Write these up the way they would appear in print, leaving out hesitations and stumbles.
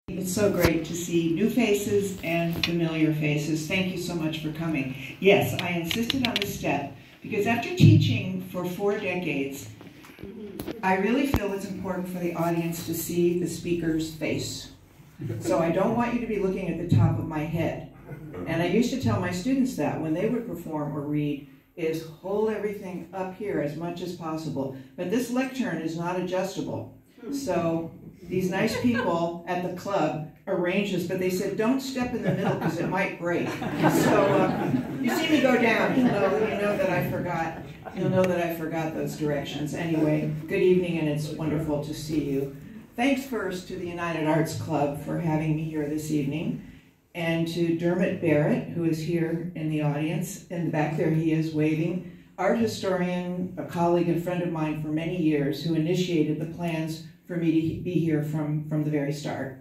It's so great to see new faces and familiar faces. Thank you so much for coming. Yes, I insisted on this step because after teaching for 4 decades, I really feel it's important for the audience to see the speaker's face. So I don't want you to be looking at the top of my head. And I used to tell my students that when they would perform or read, is hold everything up here as much as possible. But this lectern is not adjustable. So these nice people at the club arranged this, but they said, don't step in the middle because it might break. So you see me go down, you know that I forgot. You'll know that I forgot those directions. Anyway, good evening, and it's wonderful to see you. Thanks first to the United Arts Club for having me here this evening, and to Dermot Barrett, who is here in the audience. In the back there, he is waving. Art historian, a colleague and friend of mine for many years, who initiated the plans for me to be here from the very start.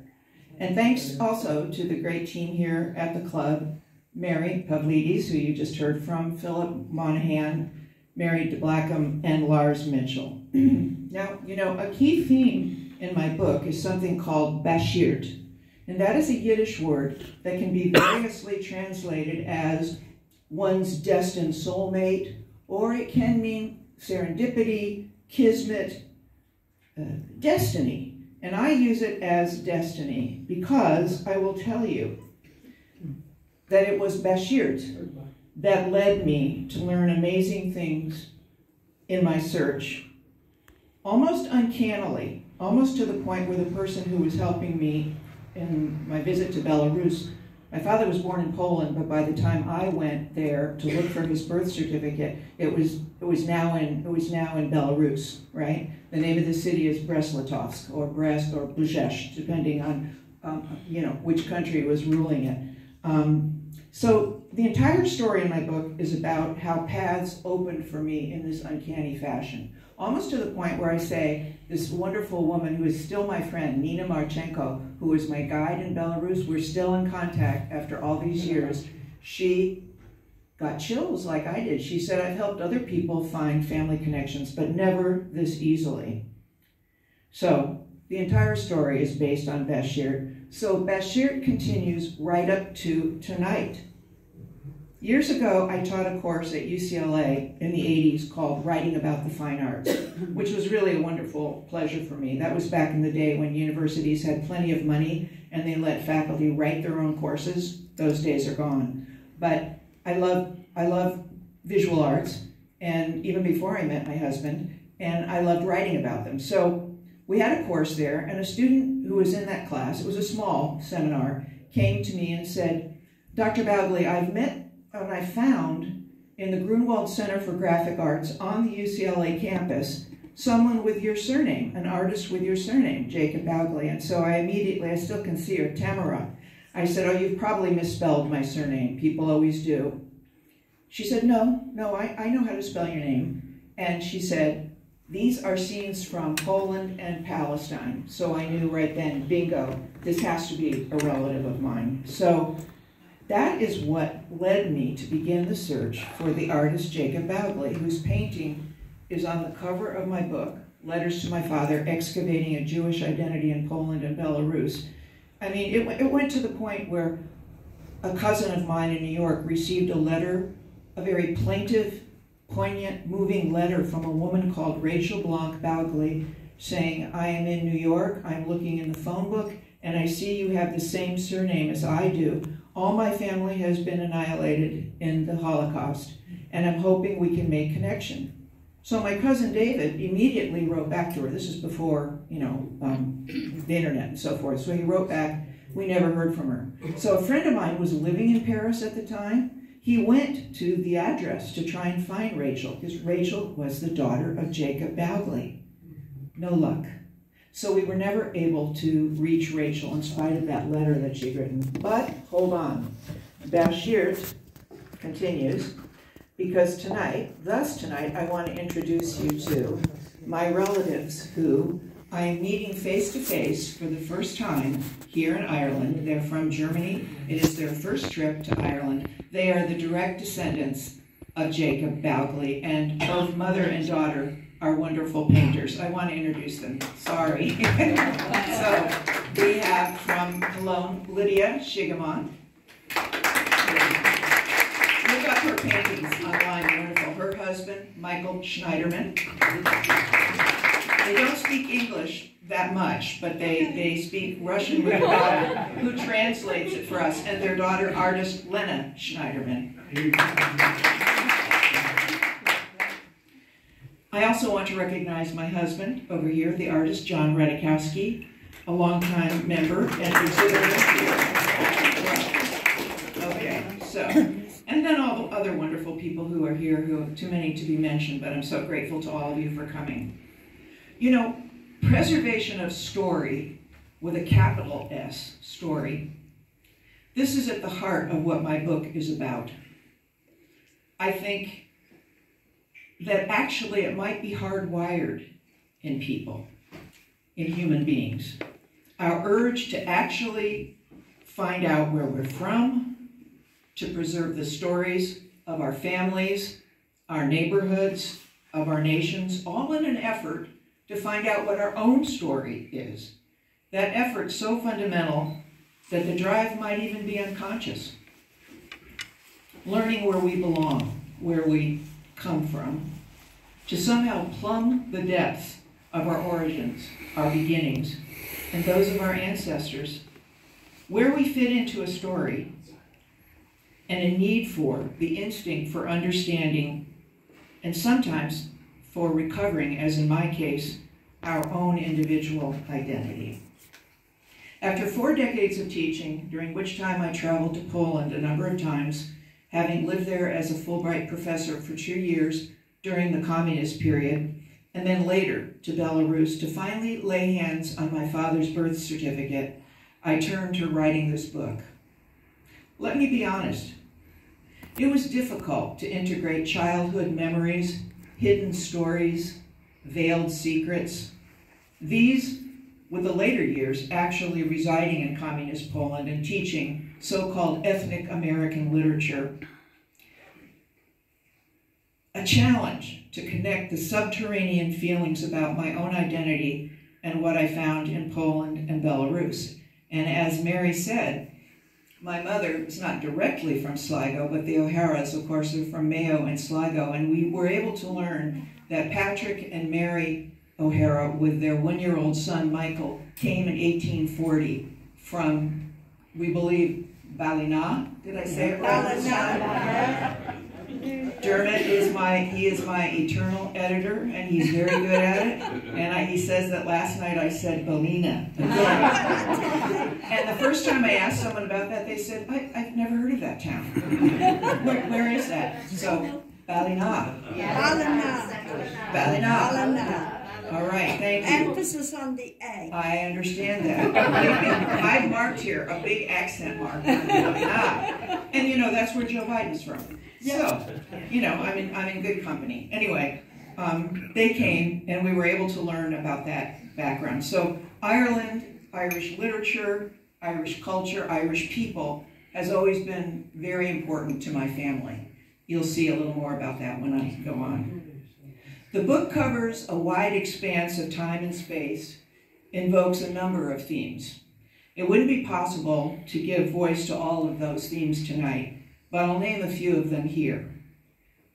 And thanks also to the great team here at the club, Mary Pavlidis, who you just heard from, Philip Monahan, Mary DeBlackham, and Lars Mitchell. Now, you know, a key theme in my book is something called bashirt, and that is a Yiddish word that can be variously translated as one's destined soulmate, or it can mean serendipity, kismet, destiny. And I use it as destiny because I will tell you that it was bashirt that led me to learn amazing things in my search. Almost uncannily, almost to the point where the person who was helping me in my visit to Belarus, my father was born in Poland, but by the time I went there to look for his birth certificate, it was now in Belarus, right? The name of the city is Brest-Litovsk, or Brest, or Brzezh, depending on which country was ruling it. So the entire story in my book is about how paths opened for me in this uncanny fashion, almost to the point where I say this wonderful woman who is still my friend, Nina Marchenko, who was my guide in Belarus, we're still in contact after all these years. She got chills like I did. She said, I've helped other people find family connections, but never this easily. So the entire story is based on bashirt. So bashirt continues right up to tonight. Years ago, I taught a course at UCLA in the 80s called Writing About the Fine Arts, which was really a wonderful pleasure for me. That was back in the day when universities had plenty of money and they let faculty write their own courses. Those days are gone. But I love visual arts, and even before I met my husband, and I loved writing about them. So we had a course there, and a student who was in that class, it was a small seminar, came to me and said, Dr. Balgley, I've met and I found in the Grunwald Center for Graphic Arts on the UCLA campus someone with your surname, an artist with your surname, Jacob Balgley. And so I still can see her, Tamara. I said, oh, you've probably misspelled my surname. People always do. She said, no, I know how to spell your name. And she said, these are scenes from Poland and Palestine. So I knew right then, bingo, this has to be a relative of mine. So that is what led me to begin the search for the artist Jacob Balgley, whose painting is on the cover of my book, Letters to My Father, Excavating a Jewish Identity in Poland and Belarus. I mean, it went to the point where a cousin of mine in New York received a letter, a very plaintive, poignant, moving letter from a woman called Rachel Blanc Balgley saying, I am in New York, I'm looking in the phone book, and I see you have the same surname as I do. All my family has been annihilated in the Holocaust, and I'm hoping we can make connection. So my cousin David immediately wrote back to her. This is before, the internet and so forth. So he wrote back, we never heard from her. So a friend of mine was living in Paris at the time. He went to the address to try and find Rachel, because Rachel was the daughter of Jacob Balgley. No luck. So we were never able to reach Rachel in spite of that letter that she'd written. But hold on. bashirt continues, because tonight, I want to introduce you to my relatives who I am meeting face-to-face for the first time here in Ireland. They're from Germany. It is their first trip to Ireland. They are the direct descendants of Jacob Balgley, and both mother and daughter are wonderful painters. I want to introduce them. Sorry. So, We have from Cologne, Lydia Shigamon. Look up her paintings online, wonderful. Her husband, Michael Schneiderman. They don't speak English that much, but they speak Russian with a daughter who translates it for us, and their daughter, artist Lena Schneiderman. I also want to recognize my husband over here, the artist John Redikowski, a longtime member and exhibitor here. Okay, so, and then all the other wonderful people who are here, who are too many to be mentioned, but I'm so grateful to all of you for coming. You know, preservation of story, with a capital S, story, this is at the heart of what my book is about. I think that actually it might be hardwired in people, in human beings. Our urge to actually find out where we're from, to preserve the stories of our families, our neighborhoods, of our nations, all in an effort to find out what our own story is. That effort so fundamental that the drive might even be unconscious. Learning where we belong, where we come from, to somehow plumb the depths of our origins, our beginnings, and those of our ancestors, where we fit into a story, and a need for, the instinct for understanding, and sometimes for recovering, as in my case, our own individual identity. After 4 decades of teaching, during which time I traveled to Poland a number of times, having lived there as a Fulbright professor for 2 years during the communist period, and then later to Belarus to finally lay hands on my father's birth certificate, I turned to writing this book. Let me be honest. It was difficult to integrate childhood memories, hidden stories, veiled secrets. These, with the later years actually residing in communist Poland and teaching so-called ethnic American literature, a challenge to connect the subterranean feelings about my own identity and what I found in Poland and Belarus. And as Mary said, my mother was not directly from Sligo, but the O'Haras, of course, are from Mayo and Sligo, and we were able to learn that Patrick and Mary O'Hara, with their 1-year-old son, Michael, came in 1840 from, we believe, Ballina. Did I say it right? Dermot is my eternal editor, and he's very good at it. And he says that last night I said Ballina again. And the first time I asked someone about that, they said, I've never heard of that town. Where is that? So, Ballina. Ballina. All right, thank you. Emphasis on the A. I understand that. I've marked here a big accent mark. And you know, that's where Joe Biden's from. So, you know, I'm in good company. Anyway, they came and we were able to learn about that background. So Ireland, Irish literature, Irish culture, Irish people has always been very important to my family. You'll see a little more about that when I go on. The book covers a wide expanse of time and space, invokes a number of themes. It wouldn't be possible to give voice to all of those themes tonight, but I'll name a few of them here.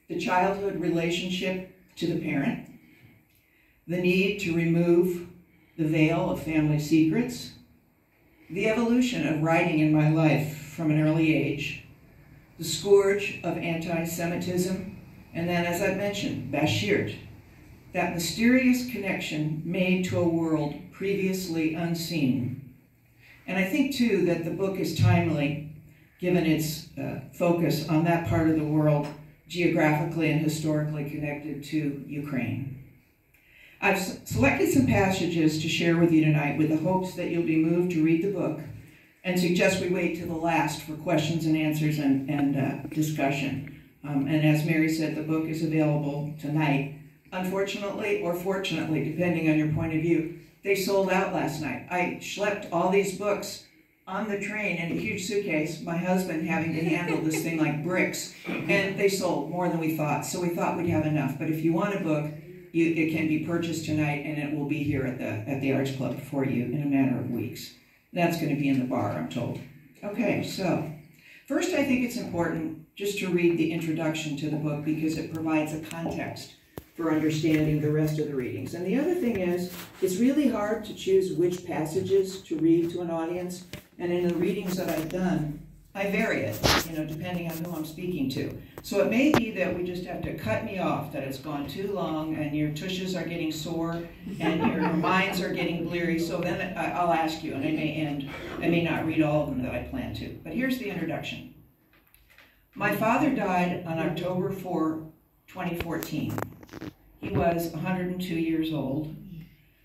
The childhood relationship to the parent, the need to remove the veil of family secrets, the evolution of writing in my life from an early age, the scourge of anti-Semitism, and then, as I mentioned, Bashirt, that mysterious connection made to a world previously unseen. And I think, too, that the book is timely, given its focus on that part of the world geographically and historically connected to Ukraine. I've selected some passages to share with you tonight with the hopes that you'll be moved to read the book, and suggest we wait to the last for questions and answers and discussion. And as Mary said, the book is available tonight. Unfortunately, or fortunately, depending on your point of view, they sold out last night. I schlepped all these books on the train in a huge suitcase, my husband having to handle this thing like bricks, and they sold more than we thought, so we thought we'd have enough. But if you want a book, it can be purchased tonight, and it will be here at the Arts Club for you in a matter of weeks. That's going to be in the bar, I'm told. Okay, so first I think it's important just to read the introduction to the book because it provides a context for understanding the rest of the readings. And the other thing is, it's really hard to choose which passages to read to an audience. And in the readings that I've done, I vary it, depending on who I'm speaking to. So it may be that we just have to cut me off, that it's gone too long and your tushes are getting sore and your minds are getting bleary. So then I'll ask you, and I may end. I may not read all of them that I plan to. But here's the introduction. My father died on October 4, 2014. He was 102 years old.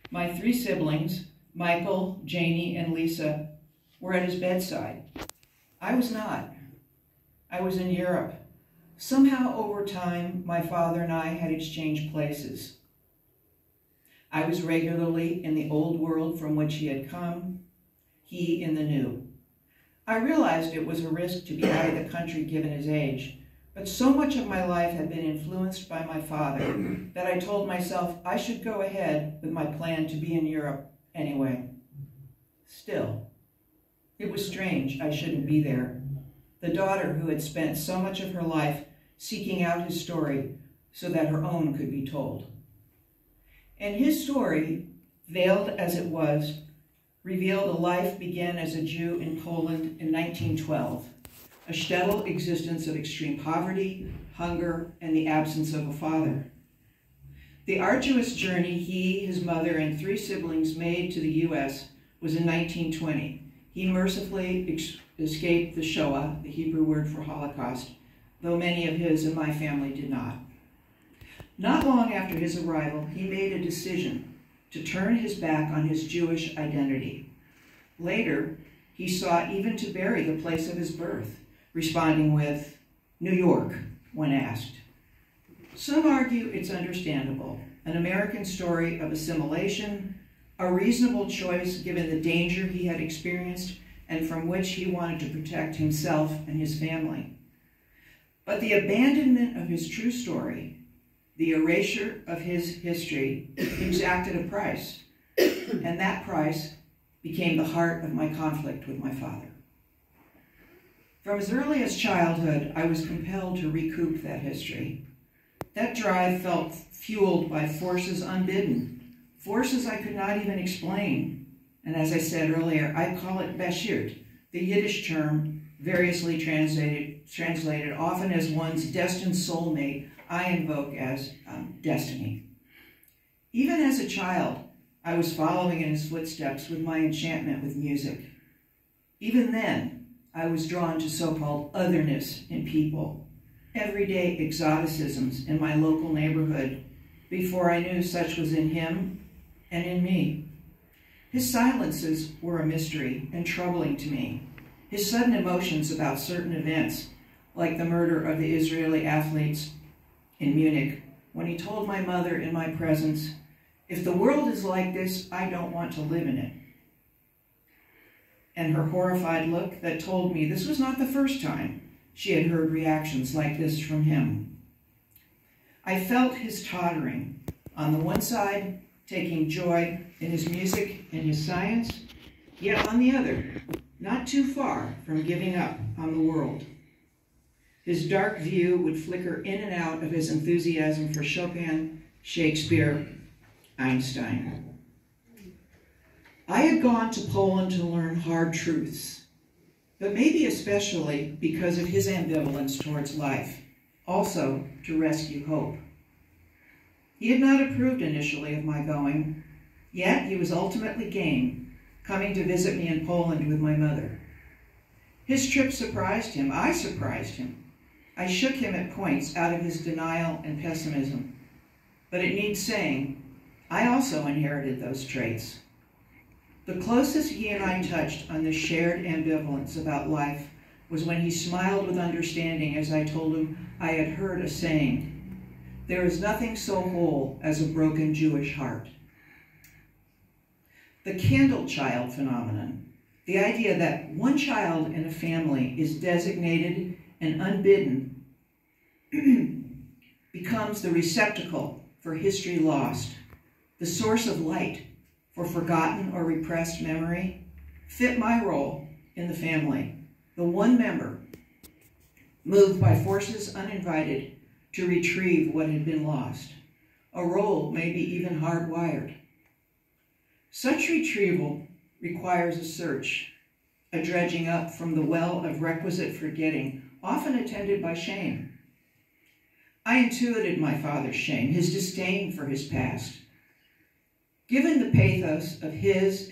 My 3 siblings, Michael, Janie, and Lisa, were at his bedside. I was not. I was in Europe. Somehow over time, my father and I had exchanged places. I was regularly in the old world from which he had come, he in the new. I realized it was a risk to be out of the country given his age, but so much of my life had been influenced by my father that I told myself I should go ahead with my plan to be in Europe anyway. Still, it was strange I shouldn't be there. The daughter who had spent so much of her life seeking out his story so that her own could be told. And his story, veiled as it was, revealed a life began as a Jew in Poland in 1912, a shtetl existence of extreme poverty, hunger, and the absence of a father. The arduous journey he, his mother, and 3 siblings made to the U.S. was in 1920. He mercifully escaped the Shoah, the Hebrew word for Holocaust, though many of his and my family did not. Not long after his arrival, he made a decision to turn his back on his Jewish identity. Later, he sought even to bury the place of his birth, responding with New York when asked. Some argue it's understandable, an American story of assimilation, a reasonable choice given the danger he had experienced and from which he wanted to protect himself and his family. But the abandonment of his true story, the erasure of his history, exacted a price, and that price became the heart of my conflict with my father. From as early as childhood, I was compelled to recoup that history. That drive felt fueled by forces unbidden, forces I could not even explain. And as I said earlier, I call it beshirt, the Yiddish term variously translated often as one's destined soulmate, I invoke as destiny. Even as a child, I was following in his footsteps with my enchantment with music. Even then, I was drawn to so-called otherness in people, everyday exoticisms in my local neighborhood, before I knew such was in him and in me. His silences were a mystery and troubling to me. His sudden emotions about certain events, like the murder of the Israeli athletes in Munich, when he told my mother in my presence, "If the world is like this, I don't want to live in it." And her horrified look that told me this was not the first time she had heard reactions like this from him. I felt his tottering. On the one side, taking joy in his music and his science, yet on the other, not too far from giving up on the world. His dark view would flicker in and out of his enthusiasm for Chopin, Shakespeare, Einstein. I had gone to Poland to learn hard truths, but maybe especially because of his ambivalence towards life, also to rescue hope. He had not approved initially of my going, yet he was ultimately game, coming to visit me in Poland with my mother. His trip surprised him. I surprised him. I shook him at points out of his denial and pessimism. But it needs saying, I also inherited those traits. The closest he and I touched on the shared ambivalence about life was when he smiled with understanding as I told him I had heard a saying, "There is nothing so whole as a broken Jewish heart." The candle child phenomenon, the idea that one child in a family is designated and unbidden, becomes the receptacle for history lost, the source of light for forgotten or repressed memory, fit my role in the family, the one member moved by forces uninvited to retrieve what had been lost, a role maybe even hardwired. Such retrieval requires a search, a dredging up from the well of requisite forgetting, often attended by shame. I intuited my father's shame, his disdain for his past. Given the pathos of his